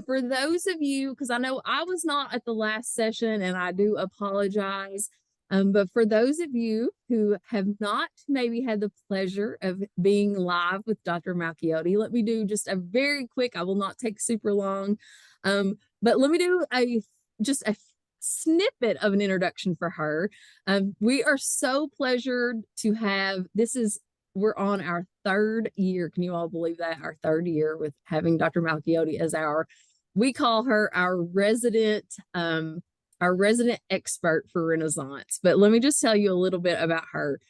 For those of you, because I know I was not at the last session and I do apologize, but for those of you who have not maybe had the pleasure of being live with Dr. Malchiodi, let me do just a very quick, I will not take super long, but let me do just a snippet of an introduction for her. We are so pleasured to have, we're on our third year. Can you all believe that? Our third year with having Dr. Malchiodi as we call her our resident expert for Renaissance. But let me just tell you a little bit about her.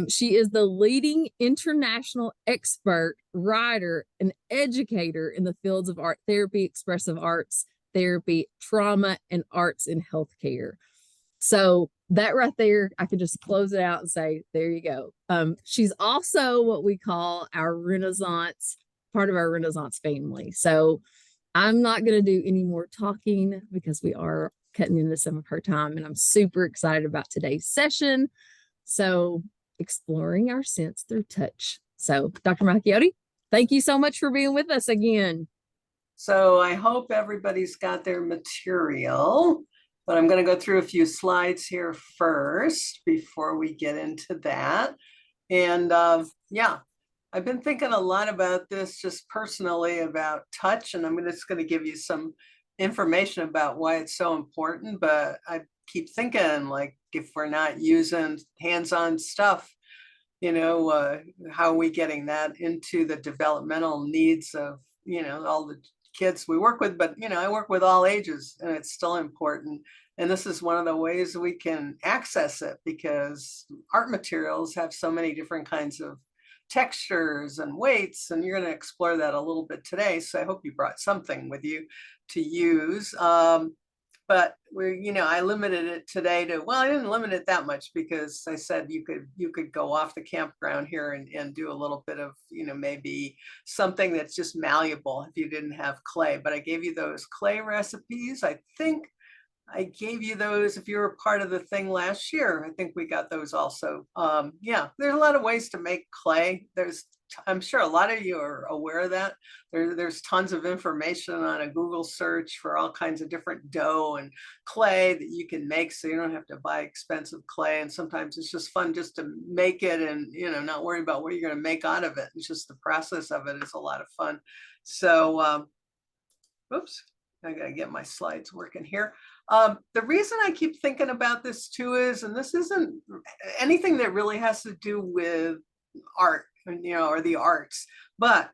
She is the leading international expert, writer, and educator in the fields of art therapy, expressive arts therapy, trauma, and arts in healthcare. So that right there, I could just close it out and say, there you go. She's also what we call our Renaissance, part of our Renaissance family. So I'm not going to do any more talking because we are cutting into some of her time, and I'm super excited about today's session. So exploring our sense through touch. So Dr. Malchiodi, thank you so much for being with us again. So I hope everybody's got their material, but I'm going to go through a few slides here first before we get into that. And yeah, I've been thinking a lot about this just personally about touch, and I'm just going to give you some information about why it's so important. But I keep thinking, like, if we're not using hands-on stuff, how are we getting that into the developmental needs of, all the kids we work with? But, I work with all ages, and it's still important. And this is one of the ways we can access it, because art materials have so many different kinds of textures and weights, and you're going to explore that a little bit today. So I hope you brought something with you to use. But I limited it today to, well, I didn't limit it that much, because I said you could go off the campground here and do a little bit of, maybe something that's just malleable if you didn't have clay. But I gave you those clay recipes. I think I gave you those if you were part of the thing last year. I think we got those also. Yeah, there's a lot of ways to make clay. I'm sure a lot of you are aware of that. There's tons of information on a Google search for all kinds of different dough and clay that you can make, so you don't have to buy expensive clay. And sometimes it's just fun just to make it and, not worry about what you're going to make out of it. It's just the process of it is a lot of fun. So, oops, I got to get my slides working here. The reason I keep thinking about this too is, and this isn't anything that really has to do with art, or the arts, but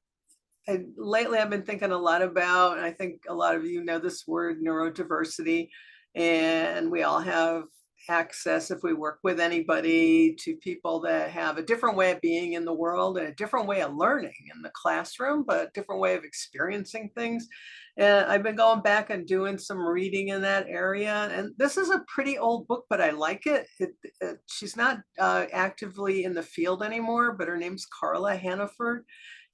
lately I've been thinking a lot about, and I think a lot of you know this word, neurodiversity, and we all have access, if we work with anybody, to people that have a different way of being in the world and a different way of learning in the classroom, but a different way of experiencing things. And I've been going back and doing some reading in that area. And this is a pretty old book, but I like it. She's not actively in the field anymore, but her name's Carla Hannaford.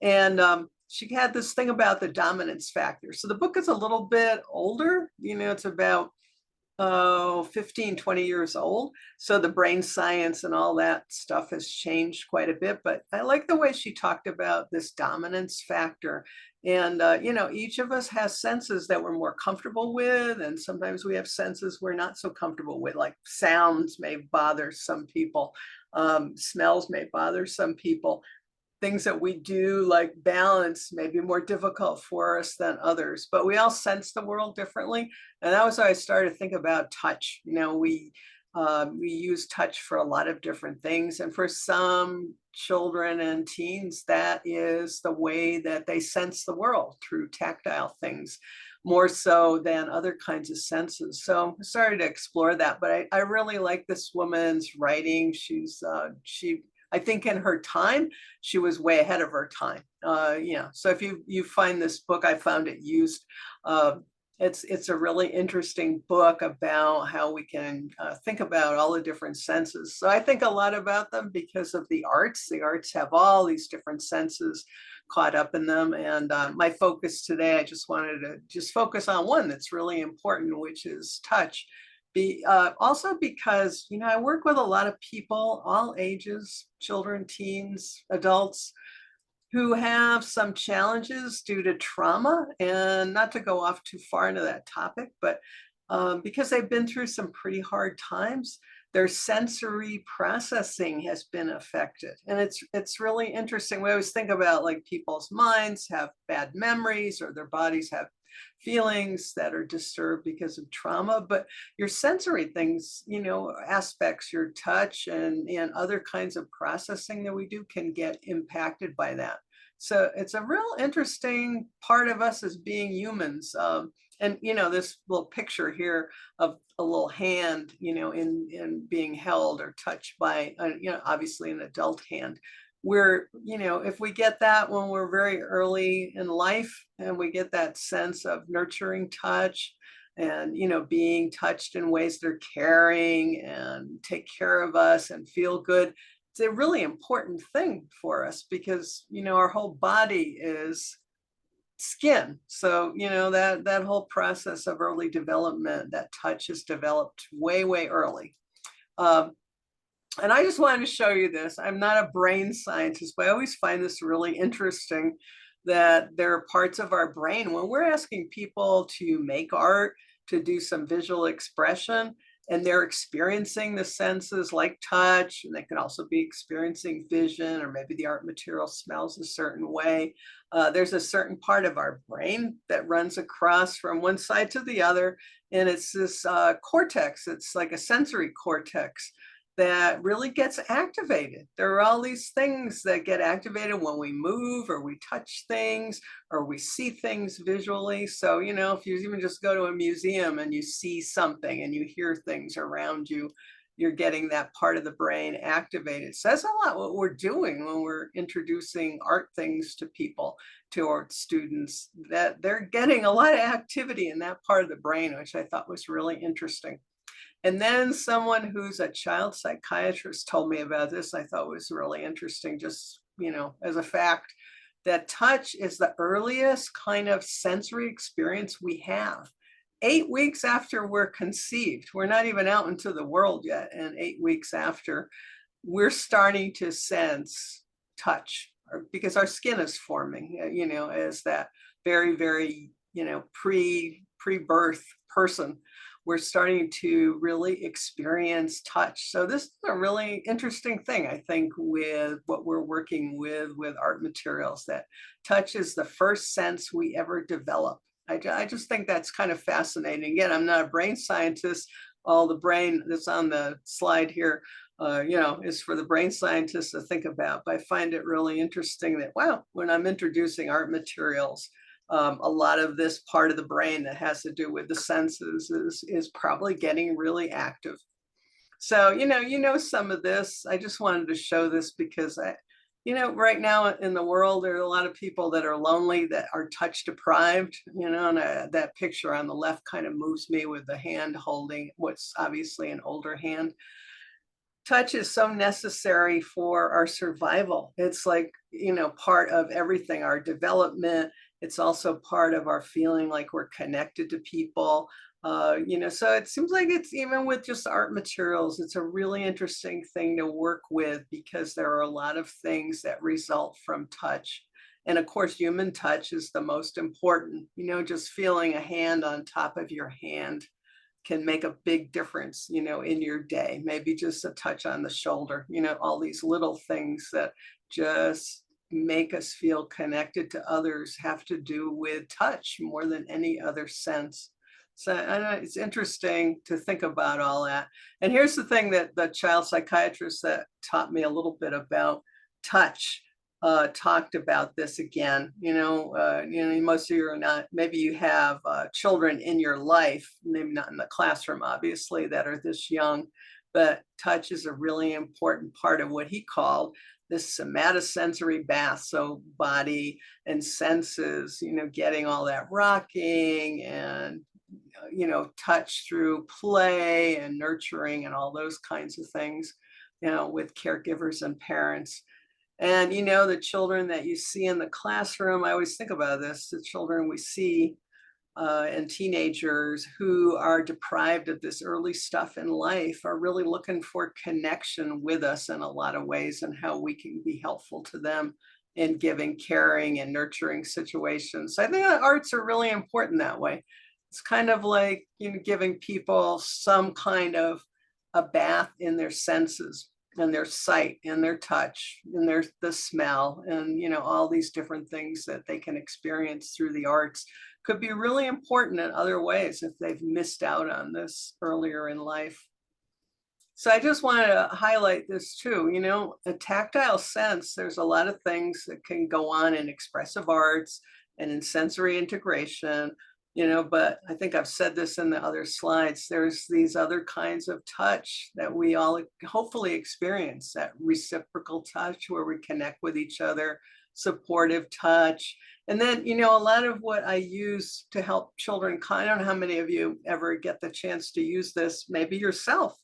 And she had this thing about the dominance factor. So the book is a little bit older, it's about 15, 20 years old. So the brain science and all that stuff has changed quite a bit. But I like the way she talked about this dominance factor. And, each of us has senses that we're more comfortable with. And sometimes we have senses we're not so comfortable with, like sounds may bother some people. Smells may bother some people. Things that we do, like balance, may be more difficult for us than others, but we all sense the world differently. And that was how I started to think about touch. We use touch for a lot of different things. And for some children and teens, that is the way that they sense the world, through tactile things, more so than other kinds of senses. So I started to explore that. But I really like this woman's writing. I think in her time, she was way ahead of her time. So if you find this book, I found it used. It's a really interesting book about how we can think about all the different senses. So I think a lot about them because of the arts. The arts have all these different senses caught up in them. And my focus today, I just wanted to just focus on one that's really important, which is touch. Also because, I work with a lot of people, all ages, children, teens, adults, who have some challenges due to trauma, and not to go off too far into that topic, but because they've been through some pretty hard times, their sensory processing has been affected. And it's really interesting. We always think about like people's minds have bad memories or their bodies have feelings that are disturbed because of trauma, but your sensory things, aspects, your touch and other kinds of processing that we do can get impacted by that. So it's a real interesting part of us as being humans. And this little picture here of a little hand, in being held or touched by, obviously an adult hand. If we get that when we're very early in life, and we get that sense of nurturing touch and, being touched in ways that are caring and take care of us and feel good, it's a really important thing for us because, our whole body is skin. So, that whole process of early development, that touch is developed way, way early. And I just wanted to show you this. I'm not a brain scientist, but I always find this really interesting that there are parts of our brain when we're asking people to make art, to do some visual expression, and they're experiencing the senses like touch, and they can also be experiencing vision, or maybe the art material smells a certain way. There's a certain part of our brain that runs across from one side to the other, and it's this cortex. It's like a sensory cortex that really gets activated. There are all these things that get activated when we move or we touch things or we see things visually. So, if you even just go to a museum and you see something and you hear things around you, you're getting that part of the brain activated. So that's a lot what we're doing when we're introducing art things to people, to our students, that they're getting a lot of activity in that part of the brain, which I thought was really interesting. And then someone who's a child psychiatrist told me about this. I thought was really interesting, just, as a fact, that touch is the earliest kind of sensory experience we have. 8 weeks after we're conceived, we're not even out into the world yet. And 8 weeks after, we're starting to sense touch because our skin is forming, as that very, very, pre-birth person. We're starting to really experience touch. So this is a really interesting thing, I think, with what we're working with art materials, that touch is the first sense we ever develop. I just think that's kind of fascinating. Again, I'm not a brain scientist. All the brain that's on the slide here, is for the brain scientists to think about. But I find it really interesting that, wow, when I'm introducing art materials, a lot of this part of the brain that has to do with the senses is probably getting really active. So, some of this. I just wanted to show this because right now in the world, there are a lot of people that are lonely, that are touch deprived, and that picture on the left kind of moves me with the hand holding what's obviously an older hand. Touch is so necessary for our survival. It's like, part of everything, our development. It's also part of our feeling like we're connected to people. So it seems like it's even with just art materials, it's a really interesting thing to work with because there are a lot of things that result from touch. And of course, human touch is the most important, just feeling a hand on top of your hand can make a big difference, in your day. Maybe just a touch on the shoulder, all these little things that just make us feel connected to others have to do with touch more than any other sense. So I know it's interesting to think about all that. And here's the thing that the child psychiatrist that taught me a little bit about touch talked about this again. Most of you are not, maybe you have children in your life, maybe not in the classroom, obviously, that are this young, but touch is a really important part of what he called this somatosensory bath. So body and senses, getting all that rocking and, touch through play and nurturing and all those kinds of things, with caregivers and parents. And, the children that you see in the classroom, I always think about this, the children we see and teenagers who are deprived of this early stuff in life are really looking for connection with us in a lot of ways and how we can be helpful to them in giving, caring, and nurturing situations. So I think that arts are really important that way. It's kind of like, giving people some kind of a bath in their senses and their sight and their touch and the smell and all these different things that they can experience through the arts could be really important in other ways if they've missed out on this earlier in life. So I just wanted to highlight this too, a tactile sense, there's a lot of things that can go on in expressive arts and in sensory integration, but I think I've said this in the other slides, there's these other kinds of touch that we all hopefully experience, that reciprocal touch where we connect with each other, supportive touch. And then, a lot of what I use to help children, I don't know how many of you ever get the chance to use this, maybe yourself,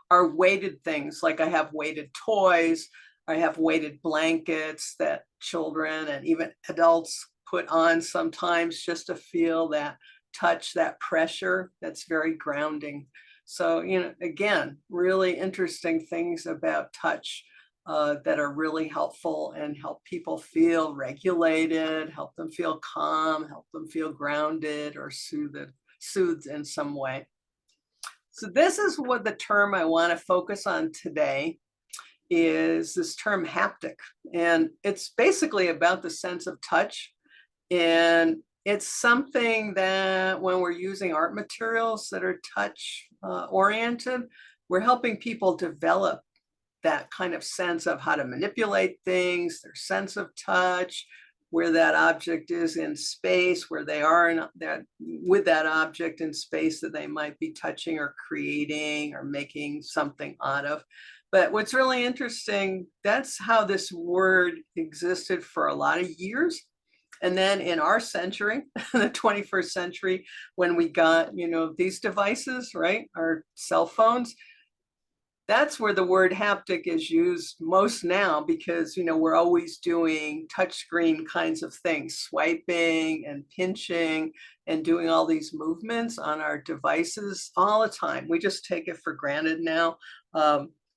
are weighted things. Like I have weighted toys, I have weighted blankets that children and even adults put on sometimes just to feel that touch, that pressure. That's very grounding. So, again, really interesting things about touch that are really helpful and help people feel regulated, help them feel calm, help them feel grounded or soothed in some way. So this is what the term I want to focus on today is this term haptic. And it's basically about the sense of touch. And it's something that when we're using art materials that are touch oriented, we're helping people develop that kind of sense of how to manipulate things, their sense of touch, where that object is in space, where they are in that with that object in space that they might be touching or creating or making something out of. But what's really interesting, that's how this word existed for a lot of years. And then in our century, the 21st century, when we got, these devices, right, our cell phones, that's where the word haptic is used most now because, we're always doing touchscreen kinds of things, swiping and pinching and doing all these movements on our devices all the time. We just take it for granted now,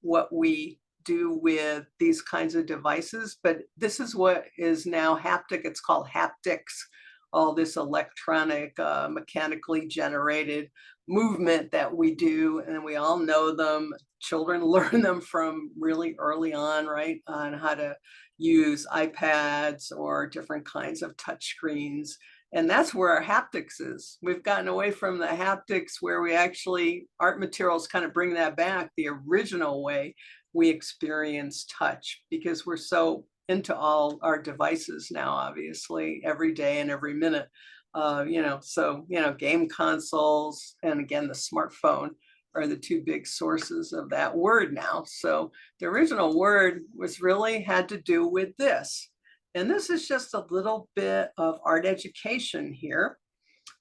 what we do with these kinds of devices. But this is what is now haptic. It's called haptics, all this electronic, mechanically generated movement that we do, and we all know them. Children learn them from really early on, right, on how to use iPads or different kinds of touch screens. And that's where our haptics is. We've gotten away from the haptics where we actually, art materials kind of bring that back, the original way we experience touch, because we're so into all our devices now, obviously, every day and every minute. Game consoles and again, the smartphone are the two big sources of that word now. So the original word was really had to do with this. And this is just a little bit of art education here.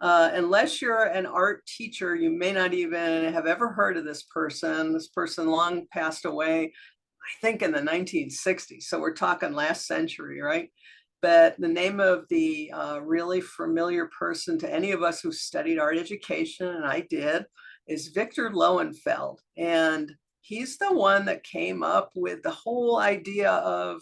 Unless you're an art teacher, you may not even have ever heard of this person. This person long passed away, I think in the 1960s. So we're talking last century, right? But the name of the really familiar person to any of us who studied art education, and I did, is Victor Lowenfeld. And he's the one that came up with the whole idea of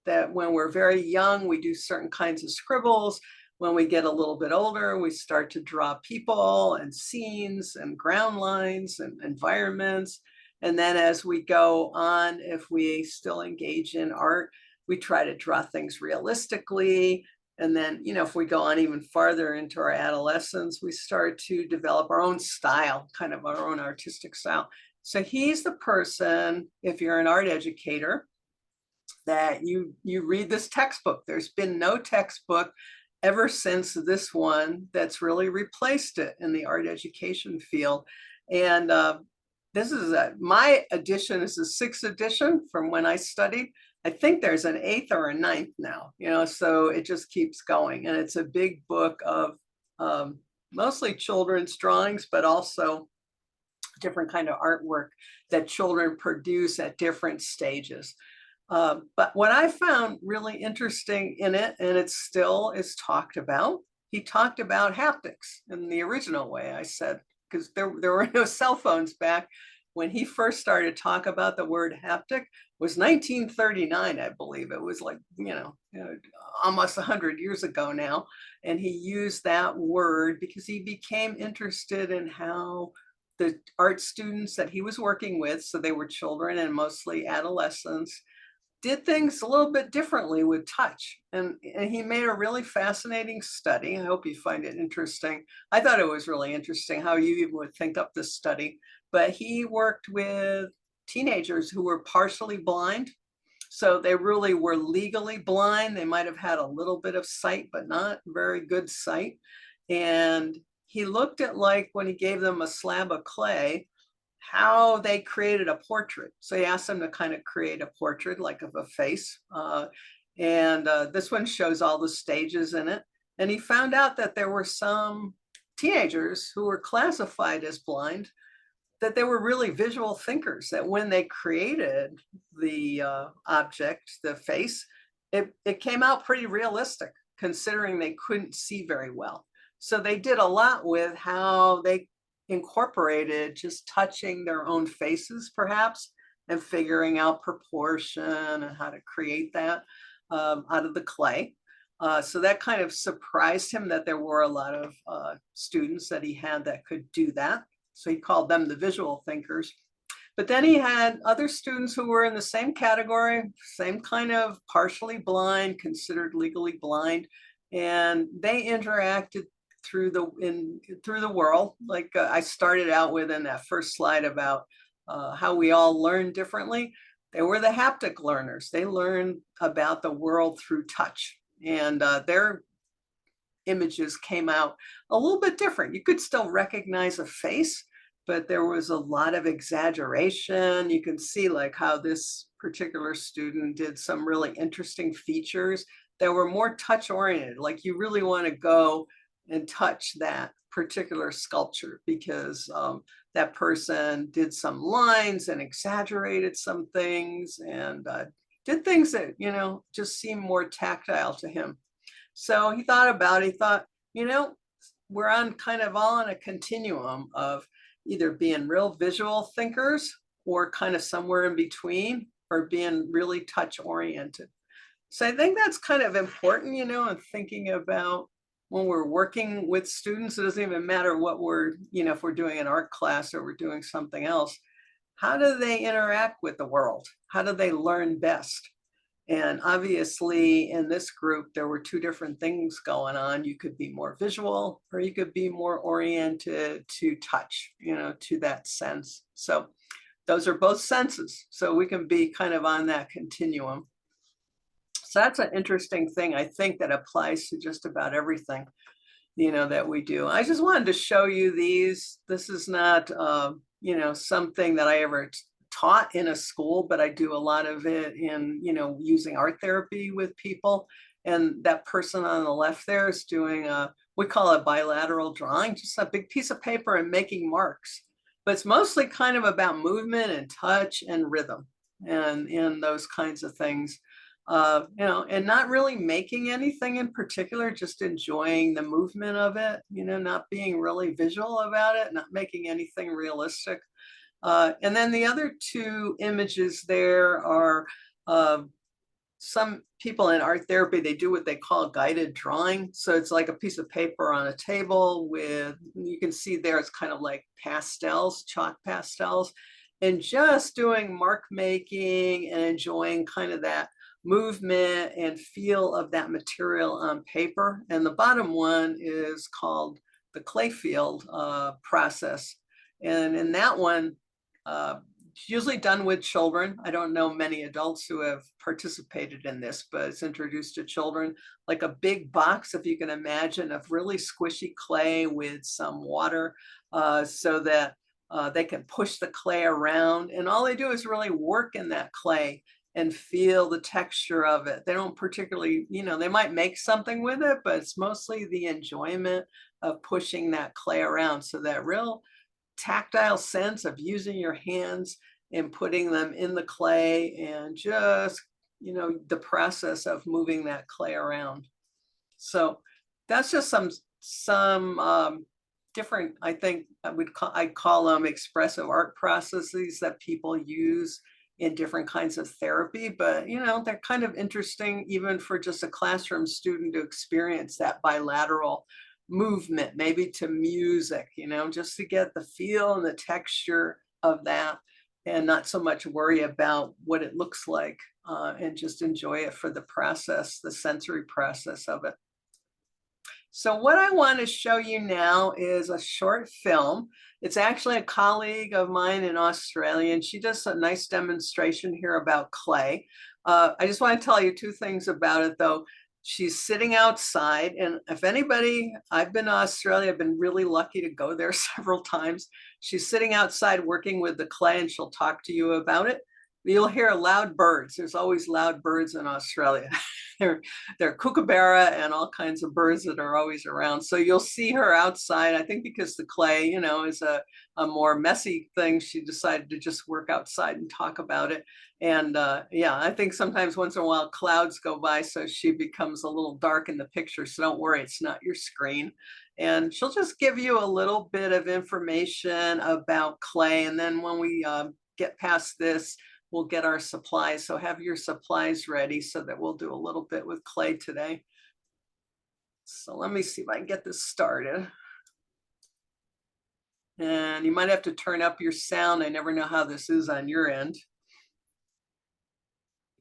that when we're very young, we do certain kinds of scribbles. When we get a little bit older, we start to draw people and scenes and ground lines and environments. And then as we go on, if we still engage in art, we try to draw things realistically. And then, if we go on even farther into our adolescence, we start to develop our own style, kind of our own artistic style. So he's the person, if you're an art educator, that you read this textbook. There's been no textbook ever since this one that's really replaced it in the art education field. And this is my edition is the 6th edition from when I studied. I think there's an 8th or a 9th now, so it just keeps going. And it's a big book of mostly children's drawings, but also different kind of artwork that children produce at different stages. But what I found really interesting in it, and it still is talked about, he talked about haptics in the original way, I said, because there were no cell phones back when he first started talk about the word haptic was 1939, I believe. It was like, almost 100 years ago now. And he used that word because he became interested in how the art students that he was working with, so they were children and mostly adolescents, did things a little bit differently with touch. And he made a really fascinating study. I hope you find it interesting. I thought it was really interesting how you even would think up this study. But he worked with teenagers who were partially blind. So they really were legally blind. They might have had a little bit of sight, but not very good sight. And he looked at, like, when he gave them a slab of clay, how they created a portrait. So he asked them to kind of create a portrait like of a face. And this one shows all the stages in it. And he found out that there were some teenagers who were classified as blind, that they were really visual thinkers, that when they created the object, the face, it came out pretty realistic considering they couldn't see very well. So they did a lot with how they incorporated just touching their own faces, perhaps, and figuring out proportion and how to create that out of the clay. So that kind of surprised him that there were a lot of students that he had that could do that. So he called them the visual thinkers. But then he had other students who were in the same category, same kind of partially blind, considered legally blind, and they interacted through the world. Like I started out with in that first slide about how we all learn differently. They were the haptic learners. They learned about the world through touch, and their images came out a little bit different. You could still recognize a face, but there was a lot of exaggeration. You can see like how this particular student did some really interesting features that were more touch oriented. Like you really want to go and touch that particular sculpture because that person did some lines and exaggerated some things and did things that, just seemed more tactile to him. So he thought about it, he thought, we're on kind of all on a continuum of either being real visual thinkers or kind of somewhere in between, or being really touch oriented. So I think that's kind of important, in thinking about when we're working with students. It doesn't even matter what we're, if we're doing an art class or we're doing something else, how do they interact with the world? How do they learn best? And obviously in this group, there were two different things going on. You could be more visual or you could be more oriented to touch, to that sense. So those are both senses. So we can be kind of on that continuum. So that's an interesting thing, I think, that applies to just about everything, that we do. I just wanted to show you these. This is not, something that I ever taught in a school, but I do a lot of it in, using art therapy with people. And that person on the left there is doing we call it bilateral drawing, just a big piece of paper and making marks. But it's mostly kind of about movement and touch and rhythm and those kinds of things. And not really making anything in particular, just enjoying the movement of it, not being really visual about it, not making anything realistic. And then the other two images there are some people in art therapy, they do what they call guided drawing. So it's like a piece of paper on a table with, you can see there, it's kind of like pastels, chalk pastels, and just doing mark making and enjoying kind of that movement and feel of that material on paper. And the bottom one is called the clay field process. And in that one, it's usually done with children. I don't know many adults who have participated in this, but it's introduced to children, like a big box, if you can imagine, of really squishy clay with some water so that they can push the clay around. And all they do is really work in that clay and feel the texture of it. They don't particularly, they might make something with it, but it's mostly the enjoyment of pushing that clay around. So that real tactile sense of using your hands and putting them in the clay and just, the process of moving that clay around. So that's just some different, I think I call them expressive art processes that people use in different kinds of therapy, but they're kind of interesting even for just a classroom student to experience that bilateral movement, maybe to music, just to get the feel and the texture of that and not so much worry about what it looks like, and just enjoy it for the process, the sensory process of it. So what I want to show you now is a short film. It's actually a colleague of mine in Australia, and she does a nice demonstration here about clay. I just want to tell you two things about it, though. She's sitting outside, and if anybody, I've been to Australia, I've been really lucky to go there several times. She's sitting outside working with the clay, and she'll talk to you about it. You'll hear loud birds. There's always loud birds in Australia. There are kookaburra and all kinds of birds that are always around. So you'll see her outside. I think because the clay, is a more messy thing, she decided to just work outside and talk about it. And yeah, I think sometimes once in a while clouds go by, so she becomes a little dark in the picture. So don't worry, it's not your screen. And she'll just give you a little bit of information about clay. And then when we get past this, we'll get our supplies. So have your supplies ready so that we'll do a little bit with clay today. So let me see if I can get this started. And you might have to turn up your sound. I never know how this is on your end.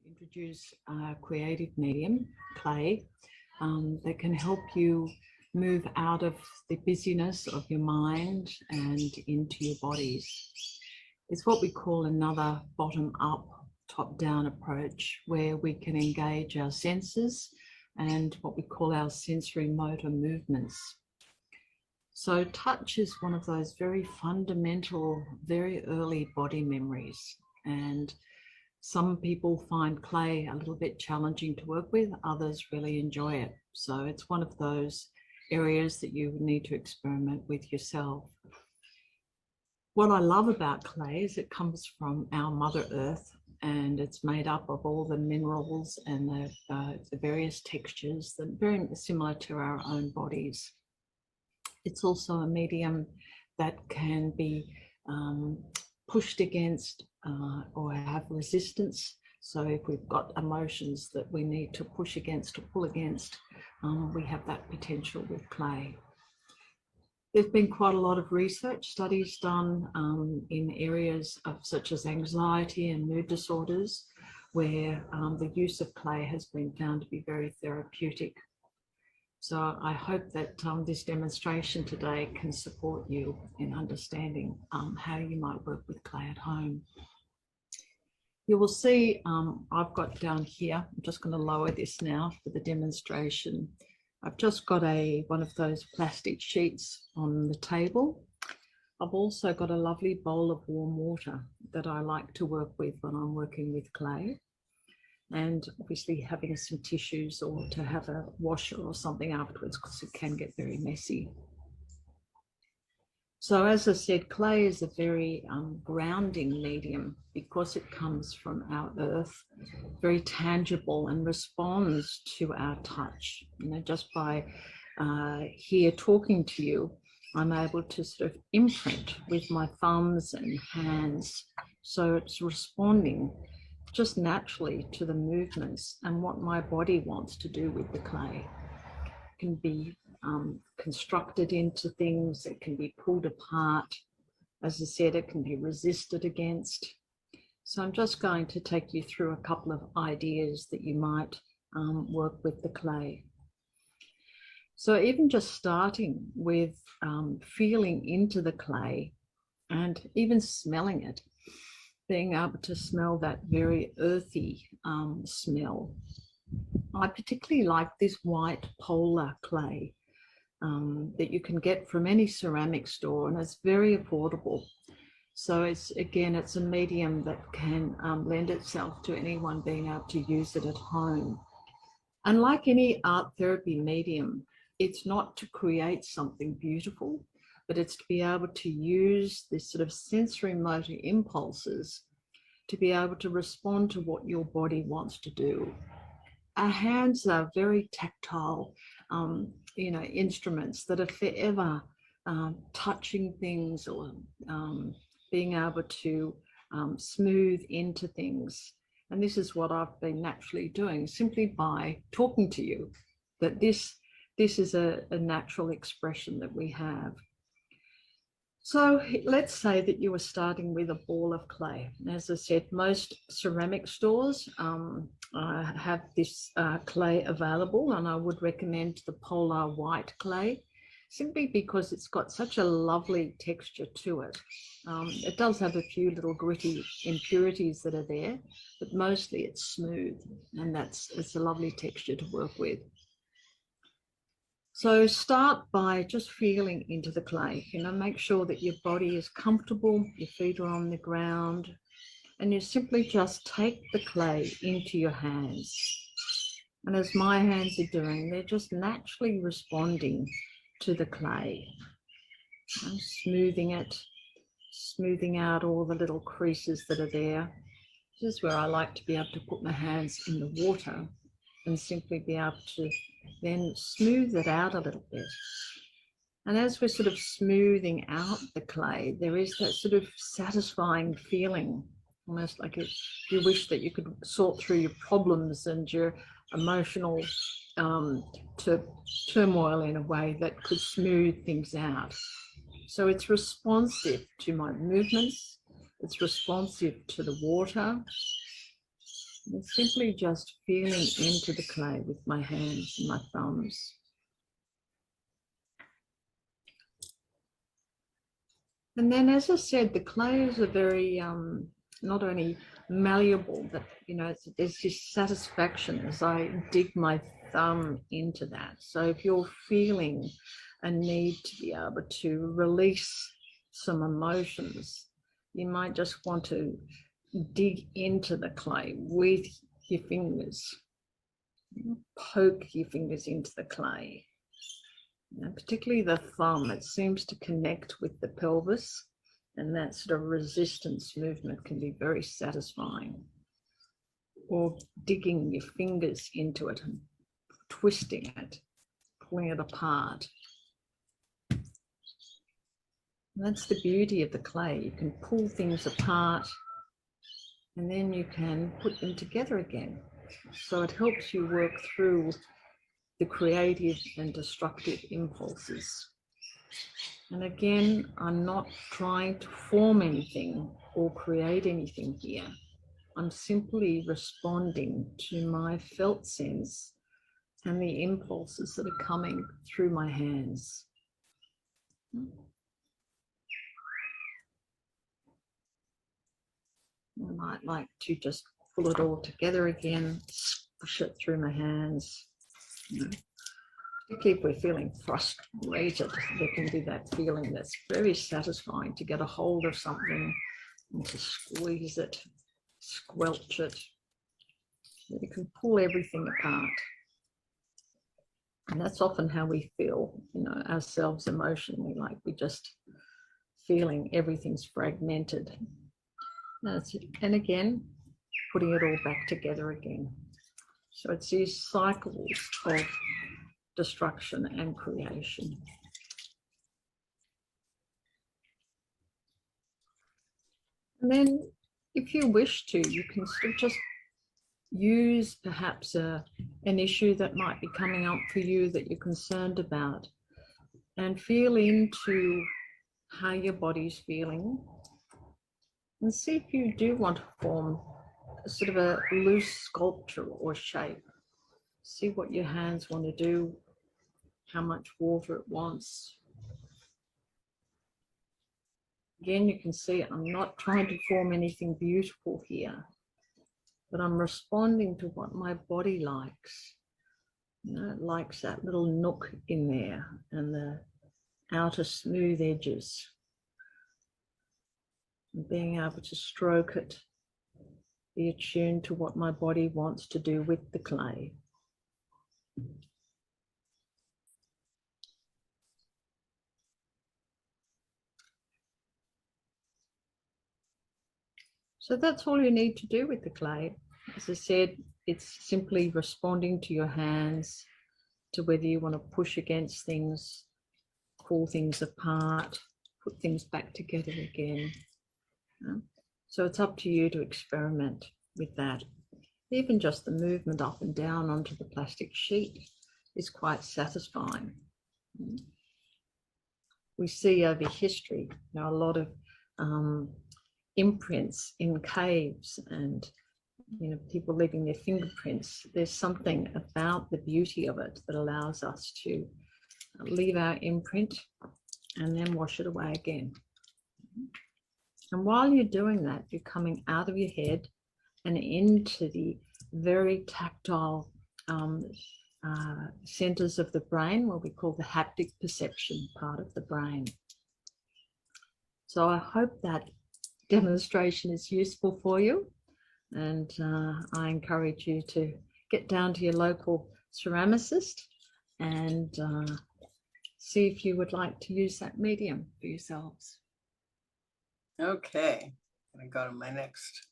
Introduce a creative medium, clay, that can help you move out of the busyness of your mind and into your bodies. It's what we call another bottom-up, top-down approach, where we can engage our senses and what we call our sensory motor movements. So touch is one of those very fundamental, very early body memories. And some people find clay a little bit challenging to work with, others really enjoy it. So it's one of those areas that you need to experiment with yourself. What I love about clay is it comes from our Mother Earth, and it's made up of all the minerals and the various textures that are very similar to our own bodies. It's also a medium that can be pushed against or have resistance. So if we've got emotions that we need to push against or pull against, we have that potential with clay. There's been quite a lot of research studies done in areas such as anxiety and mood disorders, where the use of clay has been found to be very therapeutic. So I hope that this demonstration today can support you in understanding how you might work with clay at home. You will see I've got down here, I'm just going to lower this now for the demonstration. I've just got one of those plastic sheets on the table. I've also got a lovely bowl of warm water that I like to work with when I'm working with clay. And obviously having some tissues or to have a washer or something afterwards, because it can get very messy. So as I said, clay is a very grounding medium because it comes from our earth, very tangible, and responds to our touch. Just by here talking to you, I'm able to sort of imprint with my thumbs and hands. So it's responding just naturally to the movements and what my body wants to do with the clay. It can be constructed into things, it can be pulled apart. As I said, it can be resisted against. So I'm just going to take you through a couple of ideas that you might work with the clay. So even just starting with feeling into the clay and even smelling it, being able to smell that very earthy smell. I particularly like this white polar clay that you can get from any ceramic store, and it's very affordable. So it's a medium that can lend itself to anyone being able to use it at home. And like any art therapy medium, it's not to create something beautiful, but it's to be able to use this sort of sensory motor impulses to be able to respond to what your body wants to do. Our hands are very tactile, instruments that are forever touching things, or being able to smooth into things. And this is what I've been naturally doing simply by talking to you, that this is a natural expression that we have. So let's say that you were starting with a ball of clay. As I said, most ceramic stores have this clay available, and I would recommend the Polar White clay, simply because it's got such a lovely texture to it. It does have a few little gritty impurities that are there, but mostly it's smooth, and it's a lovely texture to work with. So start by just feeling into the clay. Make sure that your body is comfortable, your feet are on the ground, and you simply just take the clay into your hands. And as my hands are doing, they're just naturally responding to the clay. I'm smoothing it, smoothing out all the little creases that are there. This is where I like to be able to put my hands in the water and simply be able to then smooth it out a little bit. And as we're sort of smoothing out the clay, there is that sort of satisfying feeling, almost like you wish that you could sort through your problems and your emotional turmoil in a way that could smooth things out. So it's responsive to my movements, it's responsive to the water. And simply just feeling into the clay with my hands and my thumbs. And then, as I said, the clays are very, not only malleable, but, there's this satisfaction as I dig my thumb into that. So if you're feeling a need to be able to release some emotions, you might just want to dig into the clay with your fingers, poke your fingers into the clay. And particularly the thumb, it seems to connect with the pelvis, and that sort of resistance movement can be very satisfying. Or digging your fingers into it and twisting it, pulling it apart. And that's the beauty of the clay. You can pull things apart and then you can put them together again. So it helps you work through the creative and destructive impulses. And again, I'm not trying to form anything or create anything here. I'm simply responding to my felt sense and the impulses that are coming through my hands. I might like to just pull it all together again, push it through my hands. Particularly if we're feeling frustrated, there can be that feeling that's very satisfying to get a hold of something and to squeeze it, squelch it. You can pull everything apart. And that's often how we feel, ourselves emotionally, like we're just feeling everything's fragmented. And again, putting it all back together again. So it's these cycles of destruction and creation. And then if you wish to, you can still just use perhaps an issue that might be coming up for you that you're concerned about, and feel into how your body's feeling, and see if you do want to form a sort of a loose sculpture or shape. See what your hands want to do, how much water it wants. Again, you can see I'm not trying to form anything beautiful here, but I'm responding to what my body likes. It likes that little nook in there and the outer smooth edges. And being able to stroke it, be attuned to what my body wants to do with the clay. So that's all you need to do with the clay. As I said, it's simply responding to your hands, to whether you want to push against things, pull things apart, put things back together again. So it's up to you to experiment with that. Even just the movement up and down onto the plastic sheet is quite satisfying. We see over history, a lot of imprints in caves and people leaving their fingerprints. There's something about the beauty of it that allows us to leave our imprint and then wash it away again. And while you're doing that, you're coming out of your head and into the very tactile centers of the brain, what we call the haptic perception part of the brain. So I hope that demonstration is useful for you, and I encourage you to get down to your local ceramicist and see if you would like to use that medium for yourselves. Okay, I'm gonna go to my next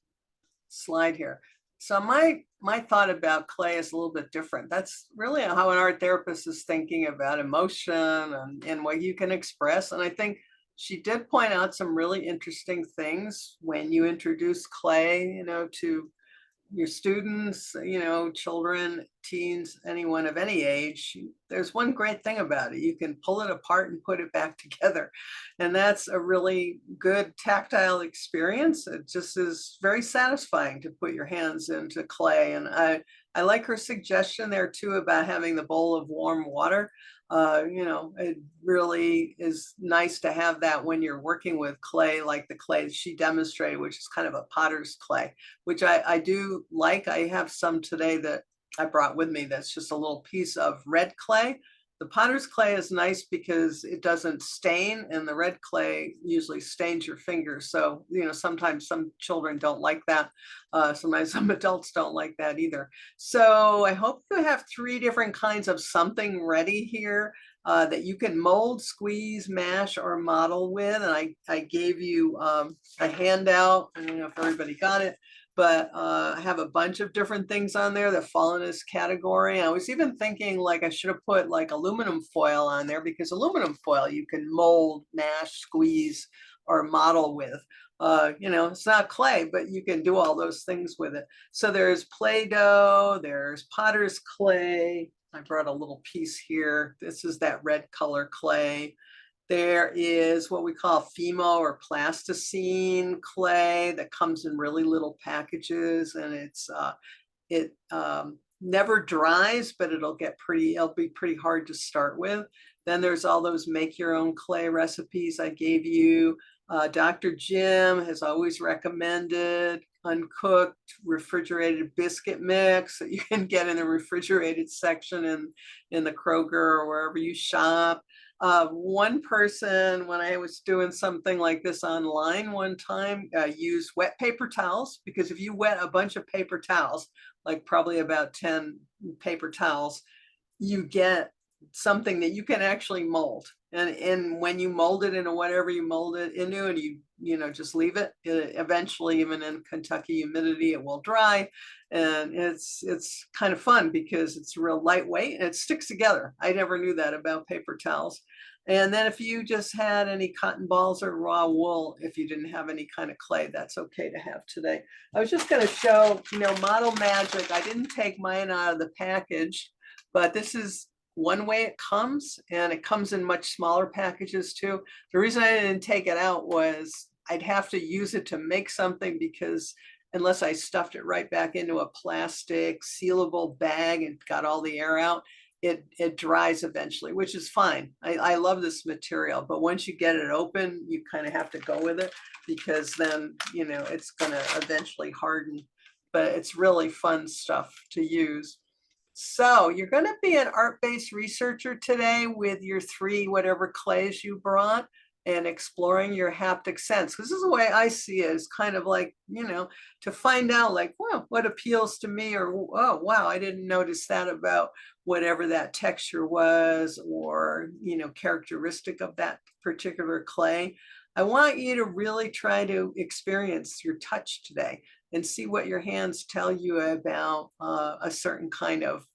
slide here. So my thought about clay is a little bit different. That's really how an art therapist is thinking about emotion and what you can express. And I think she did point out some really interesting things when you introduce clay, to your students, children, teens, anyone of any age. There's one great thing about it. You can pull it apart and put it back together. And that's a really good tactile experience. It just is very satisfying to put your hands into clay. And I like her suggestion there too about having the bowl of warm water. It really is nice to have that when you're working with clay, like the clay she demonstrated, which is kind of a potter's clay, which I do like. I have some today that I brought with me that's just a little piece of red clay. The potter's clay is nice because it doesn't stain, and the red clay usually stains your fingers. So, sometimes some children don't like that. Sometimes some adults don't like that either. So I hope you have 3 different kinds of something ready here that you can mold, squeeze, mash, or model with. And I gave you a handout. I don't know if everybody got it, but I have a bunch of different things on there that fall in this category. I was even thinking like I should have put like aluminum foil on there, because aluminum foil you can mold, mash, squeeze, or model with. It's not clay, but you can do all those things with it. So there's Play-Doh, there's potter's clay. I brought a little piece here. This is that red color clay. There is what we call Fimo or plasticine clay that comes in really little packages, and it never dries, but it'll be pretty hard to start with. Then there's all those make your own clay recipes I gave you. Dr. Jim has always recommended uncooked refrigerated biscuit mix that you can get in the refrigerated section in the Kroger or wherever you shop. One person, when I was doing something like this online one time, used wet paper towels, because if you wet a bunch of paper towels, like probably about 10 paper towels, you get something that you can actually mold. And when you mold it into whatever you mold it into, and you just leave it, eventually, even in Kentucky humidity, it will dry. And it's kind of fun because it's real lightweight and it sticks together. I never knew that about paper towels. And then if you just had any cotton balls or raw wool, if you didn't have any kind of clay, that's okay to have today. I was just going to show, Model Magic. I didn't take mine out of the package, but this is one way it comes, and it comes in much smaller packages too. The reason I didn't take it out was I'd have to use it to make something, because unless I stuffed it right back into a plastic sealable bag and got all the air out, it dries eventually, which is fine. I love this material, but once you get it open, you kind of have to go with it, because then, it's going to eventually harden. But it's really fun stuff to use. So you're going to be an art-based researcher today with your 3 whatever clays you brought, and exploring your haptic sense. Because this is the way I see it, is kind of like, to find out like, well, what appeals to me, or, oh, wow, I didn't notice that about whatever that texture was, or, characteristic of that particular clay. I want you to really try to experience your touch today and see what your hands tell you about a certain kind of,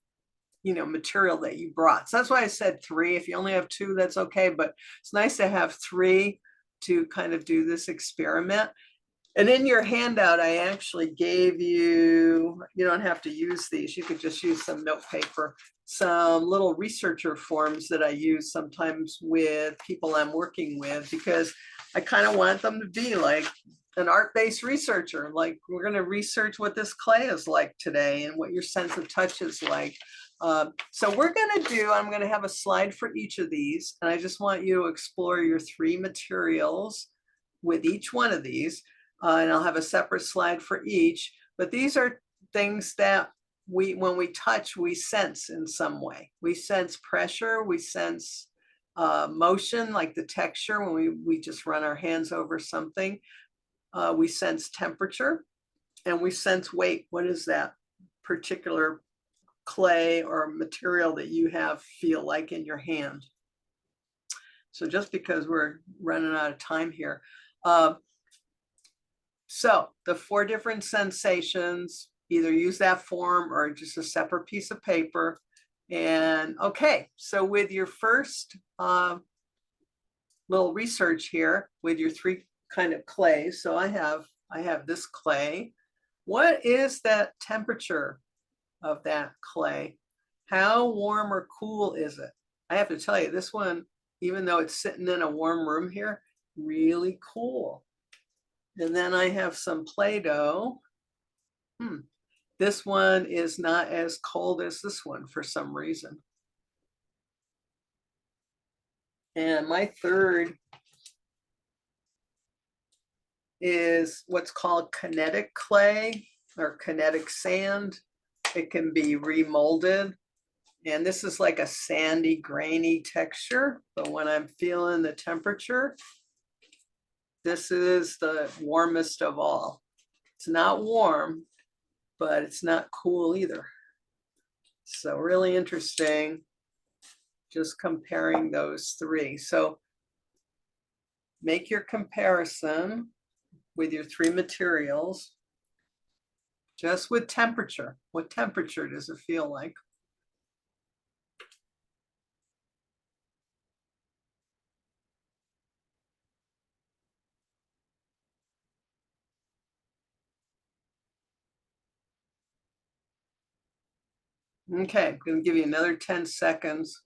material that you brought. So that's why I said 3. If you only have 2, that's okay, but it's nice to have 3 to kind of do this experiment. And in your handout, I actually gave you don't have to use these. You could just use some note paper, some little researcher forms that I use sometimes with people I'm working with, because I kind of want them to be like an art-based researcher. Like, we're going to research what this clay is like today and what your sense of touch is like. So I'm going to have a slide for each of these, and I just want you to explore your 3 materials with each one of these. And I'll have a separate slide for each, but these are things that when we touch, we sense in some way. We sense pressure, we sense motion, like the texture when we just run our hands over something. We sense temperature, and we sense weight. What is that particular clay or material that you have feel like in your hand? So just because we're running out of time here. So the 4 different sensations, either use that form or just a separate piece of paper. And okay, so with your first little research here with your 3 kind of clays. So I have this clay. What is that temperature of that clay? How warm or cool is it? I have to tell you, this one, even though it's sitting in a warm room here, really cool. And then I have some Play-Doh. This one is not as cold as this one for some reason. And my third is what's called kinetic clay or kinetic sand. It can be remolded. And this is like a sandy, grainy texture. But when I'm feeling the temperature, this is the warmest of all. It's not warm, but it's not cool either. So really interesting, just comparing those 3. So make your comparison with your 3 materials, just with temperature. What temperature does it feel like? Okay, I'm going to give you another 10 seconds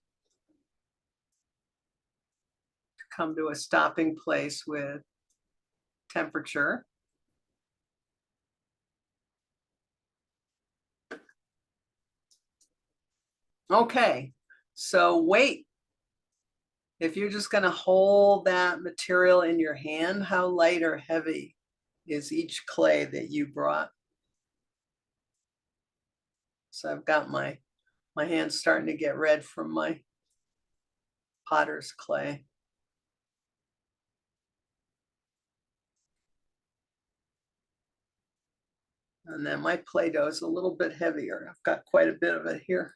to come to a stopping place with temperature. Okay, so weight. If you're just going to hold that material in your hand, how light or heavy is each clay that you brought? So I've got my hands starting to get red from my potter's clay. And then my Play-Doh is a little bit heavier. I've got quite a bit of it here.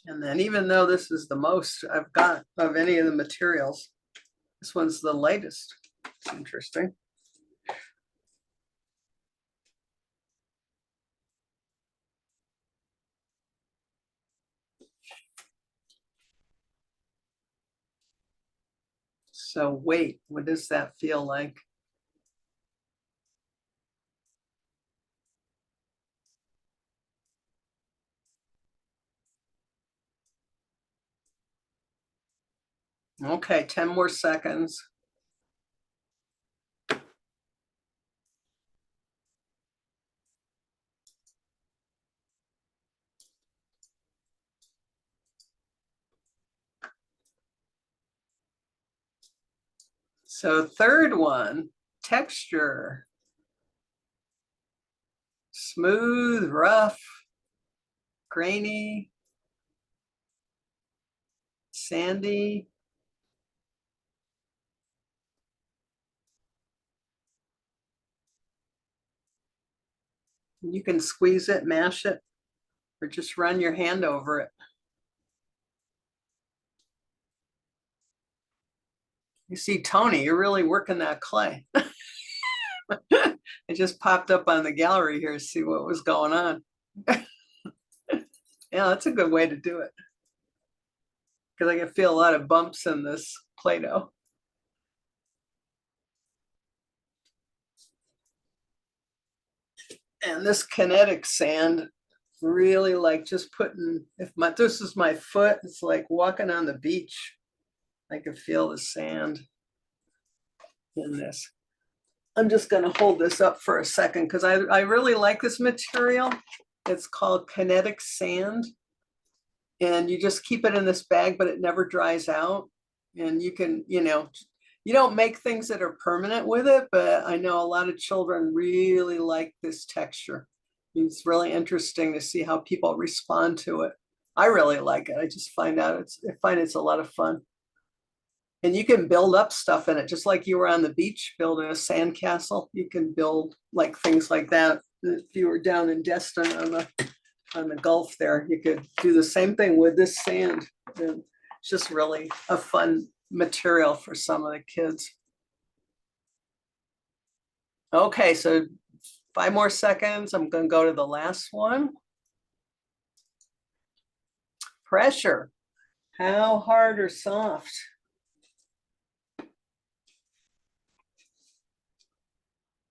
And then even though this is the most I've got of any of the materials, this one's the lightest. It's interesting. So weight, what does that feel like? Okay, 10 more seconds. So third one, texture. Smooth, rough, grainy, sandy. You can squeeze it, mash it, or just run your hand over it. You see, Tony, you're really working that clay. It just popped up on the gallery here to see what was going on. Yeah, that's a good way to do it. Because I can feel a lot of bumps in this Play-Doh. And this kinetic sand, really like just putting, this is my foot, it's like walking on the beach. I can feel the sand in this. I'm just going to hold this up for a second because I really like this material. It's called kinetic sand. And you just keep it in this bag, but it never dries out. And you can, you don't make things that are permanent with it, but I know a lot of children really like this texture. It's really interesting to see how people respond to it. I really like it. I just find it's a lot of fun. And you can build up stuff in it, just like you were on the beach building a sandcastle. You can build like things like that. If you were down in Destin on the Gulf there, you could do the same thing with this sand. And it's just really a fun material for some of the kids. Okay, so 5 more seconds. I'm going to go to the last one. Pressure. How hard or soft?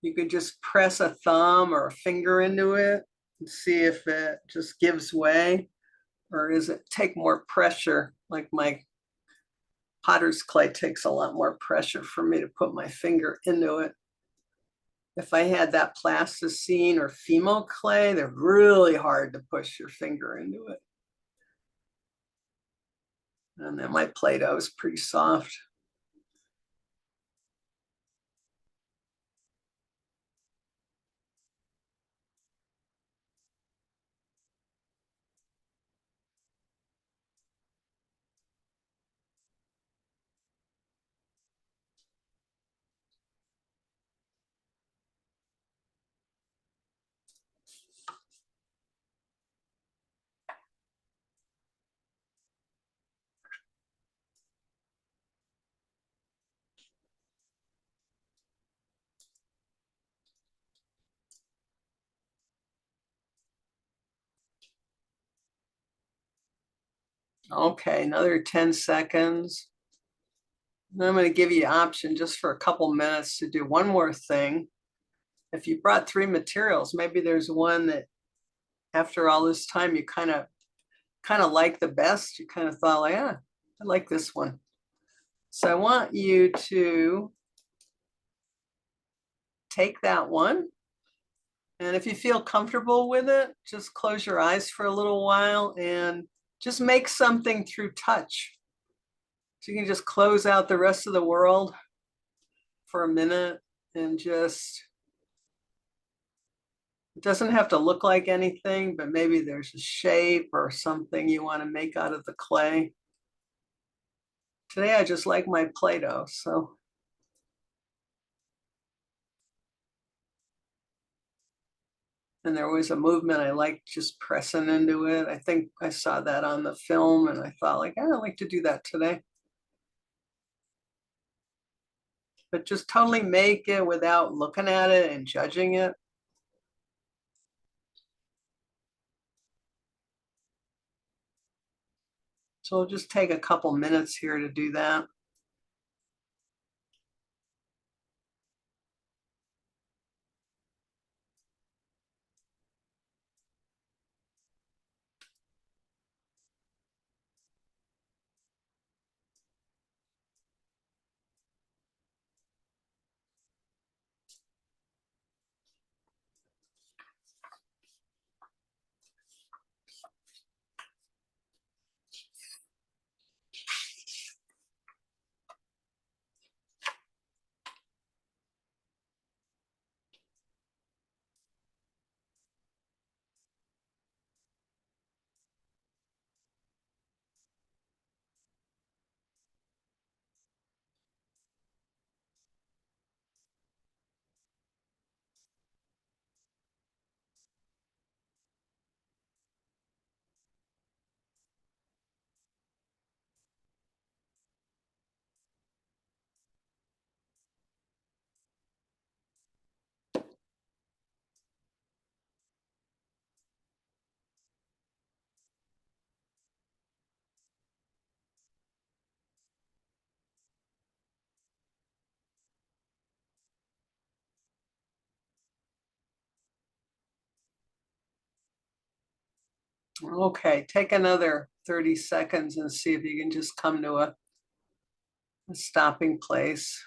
You could just press a thumb or a finger into it and see if it just gives way, or does it take more pressure? Like my potter's clay takes a lot more pressure for me to put my finger into it. If I had that plasticine or Fimo clay, they're really hard to push your finger into it. And then my Play-Doh is pretty soft. Okay, another 10 seconds. And I'm going to give you an option just for a couple minutes to do one more thing. If you brought 3 materials, maybe there's one that after all this time you kind of like the best. You kind of thought like, I like this one. So I want you to take that one. And if you feel comfortable with it, just close your eyes for a little while and just make something through touch. So you can just close out the rest of the world for a minute and just, it doesn't have to look like anything, but maybe there's a shape or something you want to make out of the clay. Today I just like my Play-Doh, so. And there was a movement I liked just pressing into it. I think I saw that on the film and I thought like, I'd like to do that today. But just totally make it without looking at it and judging it. So we'll just take a couple minutes here to do that. Okay, take another 30 seconds and see if you can just come to a stopping place.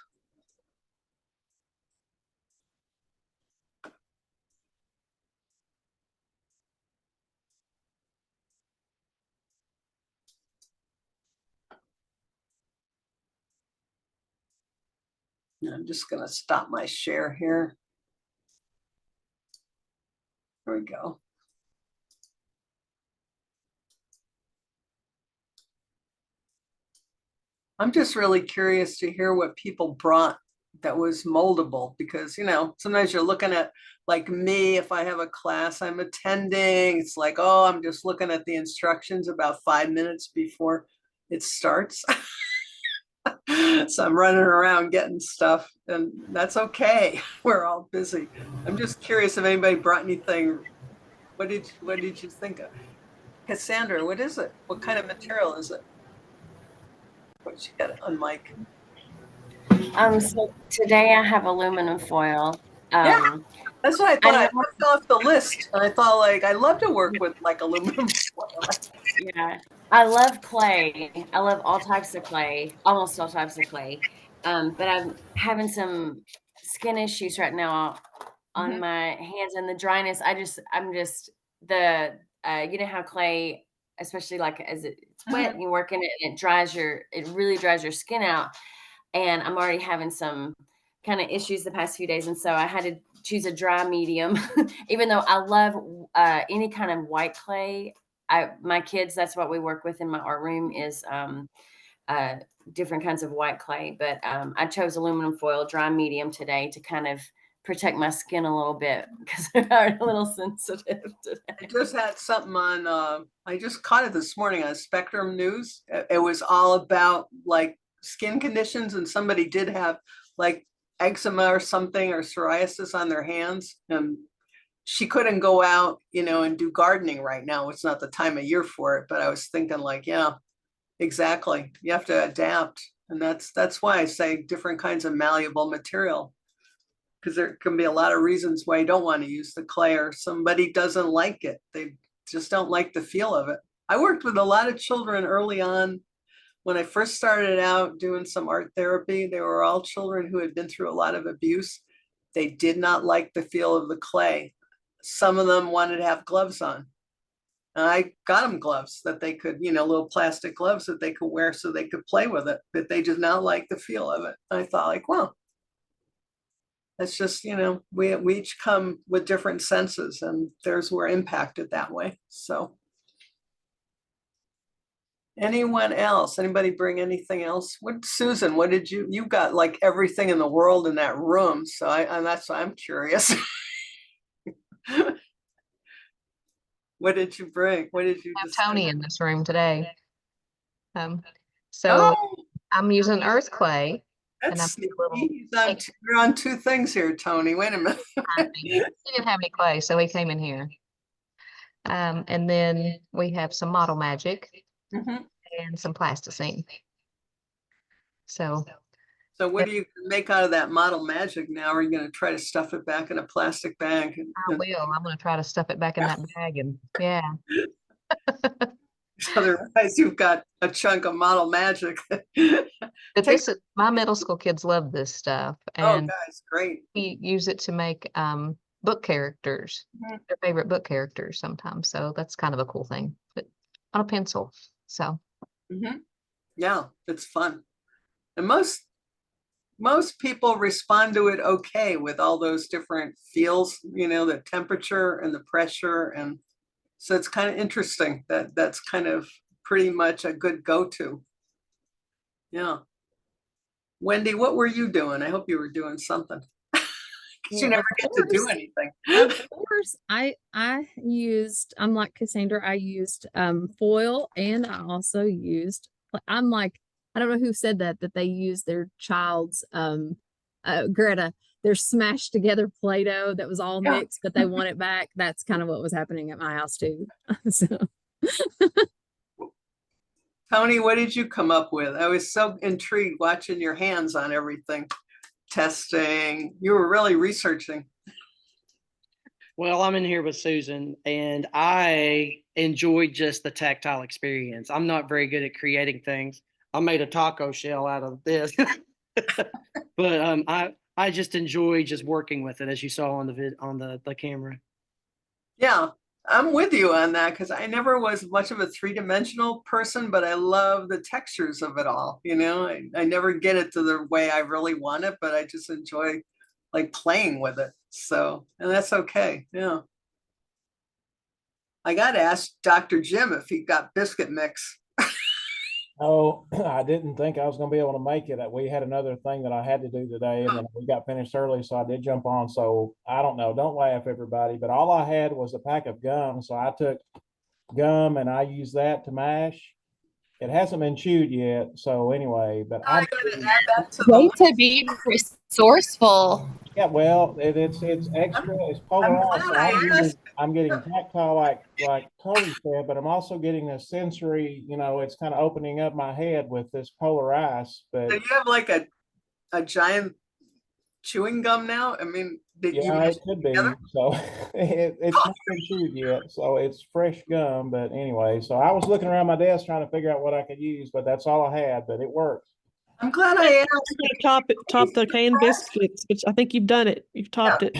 I'm just going to stop my share here. There we go. I'm just really curious to hear what people brought that was moldable, because, you know, sometimes you're looking at, like me, if I have a class I'm attending, it's like, oh, I'm just looking at the instructions about 5 minutes before it starts. So I'm running around getting stuff, and that's okay. We're all busy. I'm just curious if anybody brought anything. What did you think of? Cassandra, what is it? What kind of material is it? What you got on mic? So today I have aluminum foil. Yeah, Um, that's what I I thought. I know, looked off the list, and I thought, like, I love to work with like aluminum foil. yeah, I love clay. I love all types of clay, almost all types of clay. But I'm having some skin issues right now on Mhm. my hands and the dryness. I'm just the, you know how clay, especially like as it's wet and you work in it and it really dries your skin out. And I'm already having some kind of issues the past few days. And so I had to choose a dry medium, even though I love any kind of white clay. My kids, that's what we work with in my art room is uh, different kinds of white clay. But I chose aluminum foil dry medium today to kind of protect my skin a little bit because I'm a little sensitive today. I just had something on, I just caught it this morning on Spectrum News. It was all about like skin conditions, and somebody did have like eczema or something, or psoriasis on their hands. And she couldn't go out, you know, and do gardening right now. It's not the time of year for it, but I was thinking like, yeah, exactly. You have to adapt. And that's why I say different kinds of malleable material, because there can be a lot of reasons why you don't want to use the clay, or somebody doesn't like it. They just don't like the feel of it. I worked with a lot of children early on. When I first started out doing some art therapy, they were all children who had been through a lot of abuse. They did not like the feel of the clay. Some of them wanted to have gloves on. And I got them gloves that they could, you know, little plastic gloves that they could wear so they could play with it, but they did not like the feel of it. I thought like, well, it's just, you know, we each come with different senses, and theirs were impacted that way. So anyone else, anybody bring anything else? What, Susan, what did you got like everything in the world in that room. So and that's why I'm curious. What did you bring? What did you Have discover? Tony in this room today. So Oh, I'm using earth clay, and I'm that's a little. sneaky. You're on two things here, Tony. Wait a minute. He didn't have any clay, so he came in here. And then we have some model magic Mhm. and some plasticine. So So what do you make out of that model magic now? Are you going to try to stuff it back in a plastic bag? I will. I'm going to try to stuff it back in that bag, and yeah. Otherwise, you've got a chunk of model magic. But Take, this is my middle school kids love this stuff, oh, and guys, great. we use it to make book characters, Mhm. their favorite book characters sometimes. So that's kind of a cool thing, but on a pencil. So Mhm. Yeah, it's fun. And most people respond to it okay with all those different feels, you know, the temperature and the pressure. And so it's kind of interesting that that's kind of pretty much a good go-to. Yeah. Wendy, what were you doing? I hope you were doing something. Because you Well, never of get to do course, anything. of course, I'm like Cassandra, I used foil, and I also used, I'm like, I don't know who said that they used their child's Greta, their smashed together Play-Doh that was all Yeah. mixed, but they want it back. That's kind of what was happening at my house too. So Tony, what did you come up with? I was so intrigued watching your hands on everything, testing. You were really researching. Well, I'm in here with Susan, and I enjoyed just the tactile experience. I'm not very good at creating things. I made a taco shell out of this, but I just enjoy just working with it, as you saw on the camera. Yeah, I'm with you on that because I never was much of a three-dimensional person, but I love the textures of it all. I never get it to the way I really want it, but I just enjoy like playing with it. So, and that's okay. Yeah. I got to ask Dr. Jim if he got biscuit mix. Oh, I didn't think I was going to be able to make it. We had another thing that I had to do today, and then we got finished early, so I did jump on. So I don't know. Don't laugh, everybody. But all I had was a pack of gum, so I took gum and I used that to mash. It hasn't been chewed yet, so anyway. But I I'm got to add that to the Way list. to be resourceful. yeah. Well, it's extra. It's polarized, glad so I asked. I'm getting tactile, like Cody said, but I'm also getting a sensory. It's kind of opening up my head with this polarized. But So you have like a giant chewing gum now? I mean, did you yeah, mash it could it together? be. So it's not been chewed yet. So it's fresh gum. But anyway, so I was looking around my desk trying to figure out what I could use, but that's all I had. But it works. I'm glad I asked. Top the canned biscuits, which I think you've done it. You've topped it.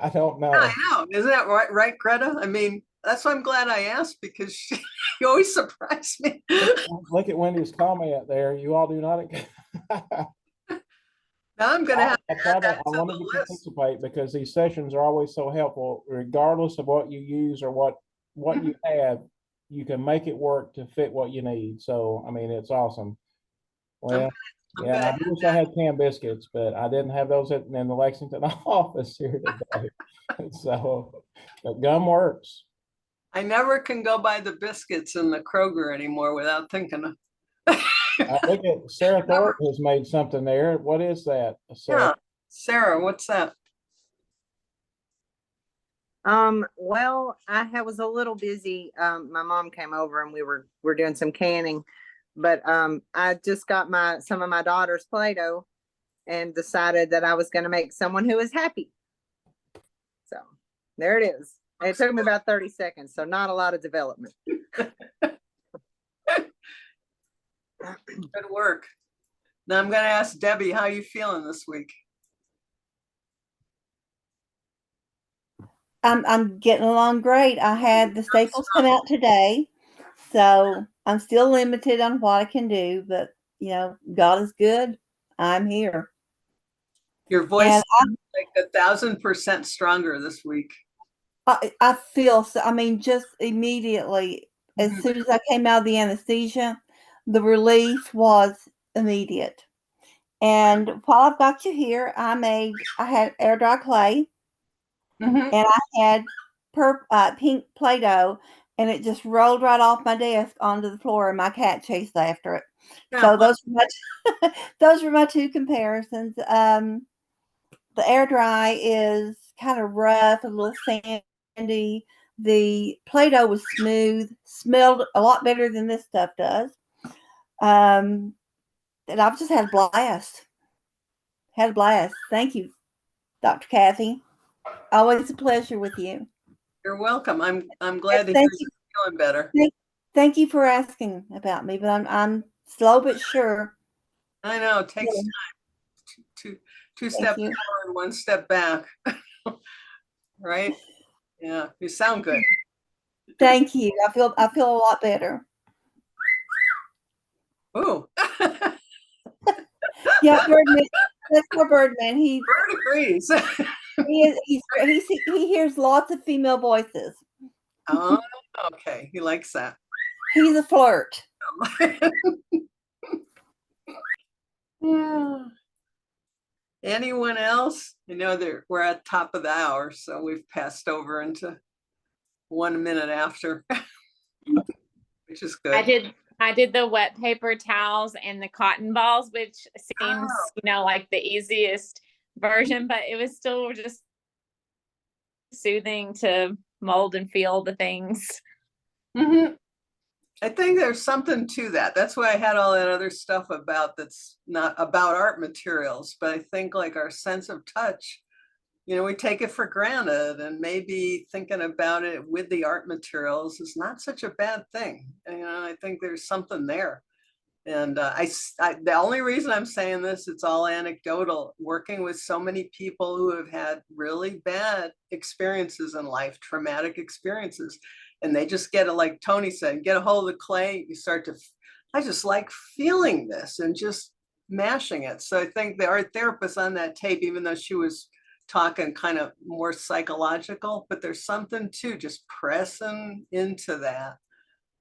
I don't know. Yeah, I know. Isn't that right, Greta? I mean, that's why I'm glad I asked because you always surprise me. Look at Wendy's comment there. You all do not. Now I'm going to have to add that I to wanted the to list. participate because these sessions are always so helpful, regardless of what you use or what you have. You can make it work to fit what you need. So I mean, it's awesome. Well, I'm yeah, gonna I add wish I had canned biscuits, but I didn't have those in the Lexington office here today. So, but gum works. I never can go buy the biscuits in the Kroger anymore without thinking of. Look at Sarah Thorpe has made something there. What is that, Sarah? Yeah, Sarah, what's that? Well, was a little busy. My mom came over and we're doing some canning, but I just got some of my daughter's Play-Doh and decided that I was going to make someone who is happy. So there it is. And it took me about 30 seconds, so not a lot of development. Good work. Now I'm going to ask Debbie, how you feeling this week? I'm getting along great. I had the staples come out today, so I'm still limited on what I can do, but God is good. I'm here. Your voice And is like 1,000% stronger this week. I feel so. I mean, just immediately, as soon as I came out of the anesthesia, the relief was immediate. And while I've got you here, I had air dry clay, and I had pink Play-Doh, and it just rolled right off my desk onto the floor, and my cat chased after it. Yeah, So those were my two comparisons. The air dry is kind of rough, a little sandy. The Play-Doh was smooth, smelled a lot better than this stuff does. And I've just had a blast. Had a blast. Thank you, Dr. Cathy. Always a pleasure with you. You're welcome. I'm glad to hear Thank you're feeling better. Thank you for asking about me, but I'm slow but sure. I know it takes time. Two steps forward, one step back. Right? Yeah, you sound good. Thank you. I feel a lot better. Ooh. Yeah, Birdman. That's my Birdman. Bird agrees. He hears lots of female voices. Oh, okay. He likes that. He's a flirt. Yeah. Anyone else? I know we're at top of the hour, so we've passed over into 1 minute after, which is good. I did the wet paper towels and the cotton balls, which seems, like the easiest version, but it was still just soothing to mold and feel the things. I think there's something to that. That's why I had all that other stuff that's not about art materials, but I think like our sense of touch we take it for granted, and maybe thinking about it with the art materials is not such a bad thing. I think there's something there. And the only reason I'm saying this, it's all anecdotal, working with so many people who have had really bad experiences in life, traumatic experiences, and they just get it, like Tony said, get a hold of the clay, you start to, I just like feeling this and just mashing it. So I think the art therapist on that tape, even though she was talking kind of more psychological, but there's something too, just pressing into that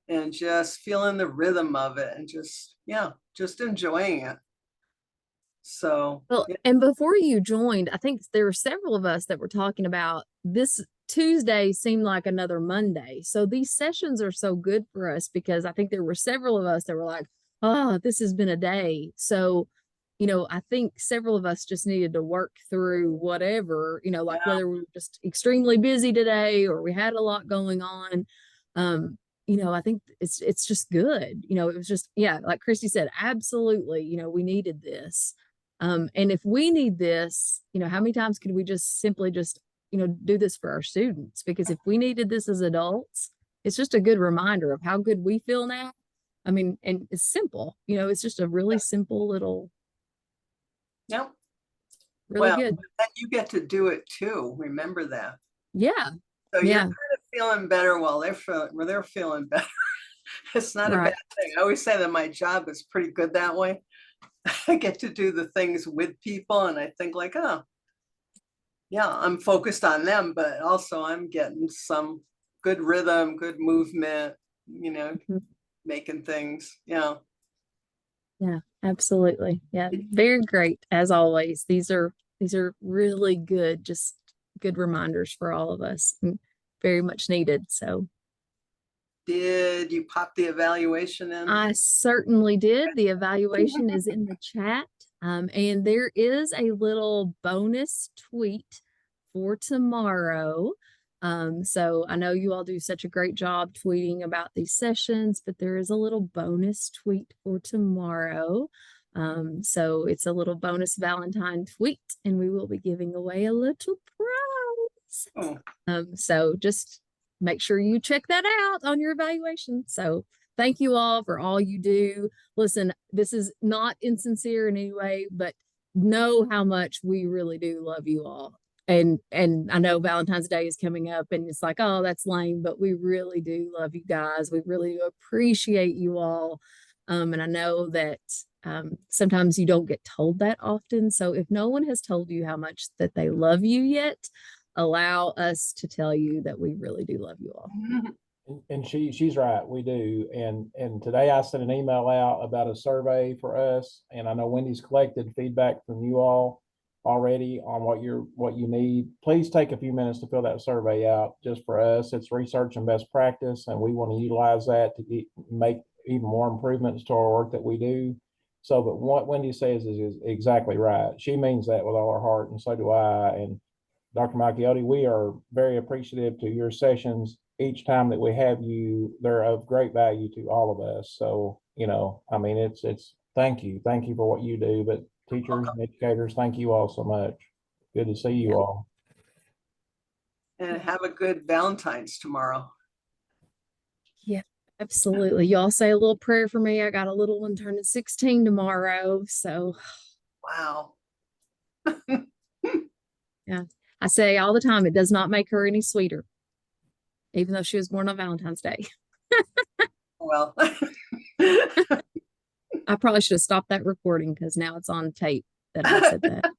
and just feeling the rhythm of it and just enjoying it. So, Well, and before you joined, I think there were several of us that were talking about this Tuesday seemed like another Monday. So these sessions are so good for us because I think there were several of us that were like, oh, this has been a day. So, I think several of us just needed to work through whatever, like whether we were just extremely busy today or we had a lot going on. I think it's just good. It was just, like Christy said, absolutely, we needed this. And if we need this, how many times could we just simply do this for our students? Because if we needed this as adults, it's just a good reminder of how good we feel now. I mean, and it's simple, it's just a really simple little, really well, good. and you get to do it too. Remember that. Yeah. So you're kind of feeling better while they're feeling better. It's not a bad thing. I always say that my job is pretty good that way. I get to do the things with people, and I think like, oh, yeah, I'm focused on them, but also I'm getting some good rhythm, good movement, making things. Yeah. Yeah, absolutely. Yeah, very great as always. These are really good, just good reminders for all of us and very much needed. So did you pop the evaluation in? I certainly did. The evaluation is in the chat. And there is a little bonus tweet for tomorrow. So I know you all do such a great job tweeting about these sessions, but there is a little bonus tweet for tomorrow. So it's a little bonus Valentine tweet, and we will be giving away a little prize. So just make sure you check that out on your evaluation. So thank you all for all you do. Listen, this is not insincere in any way, but know how much we really do love you all. And I know Valentine's Day is coming up and it's like, oh, that's lame, but we really do love you guys. We really do appreciate you all. And I know that sometimes you don't get told that often. So if no one has told you how much that they love you yet, allow us to tell you that we really do love you all. And she's right, we do. And today I sent an email out about a survey for us, and I know Wendy's collected feedback from you all already on what you need. Please take a few minutes to fill that survey out just for us. It's research and best practice, and we want to utilize that to make even more improvements to our work that we do. So, but what Wendy says is exactly right. She means that with all her heart, and so do I. And Dr. Malchiodi, we are very appreciative to your sessions. Each time that we have you, they're of great value to all of us. So, I mean, it's thank you for what you do, but teachers and educators, thank you all so much. Good to see you all. And have a good Valentine's tomorrow. Yeah, absolutely. Y'all say a little prayer for me. I got a little one turning 16 tomorrow. So, wow. Yeah, I say all the time, it does not make her any sweeter, even though she was born on Valentine's Day. Well, I probably should have stopped that recording because now it's on tape that I said that.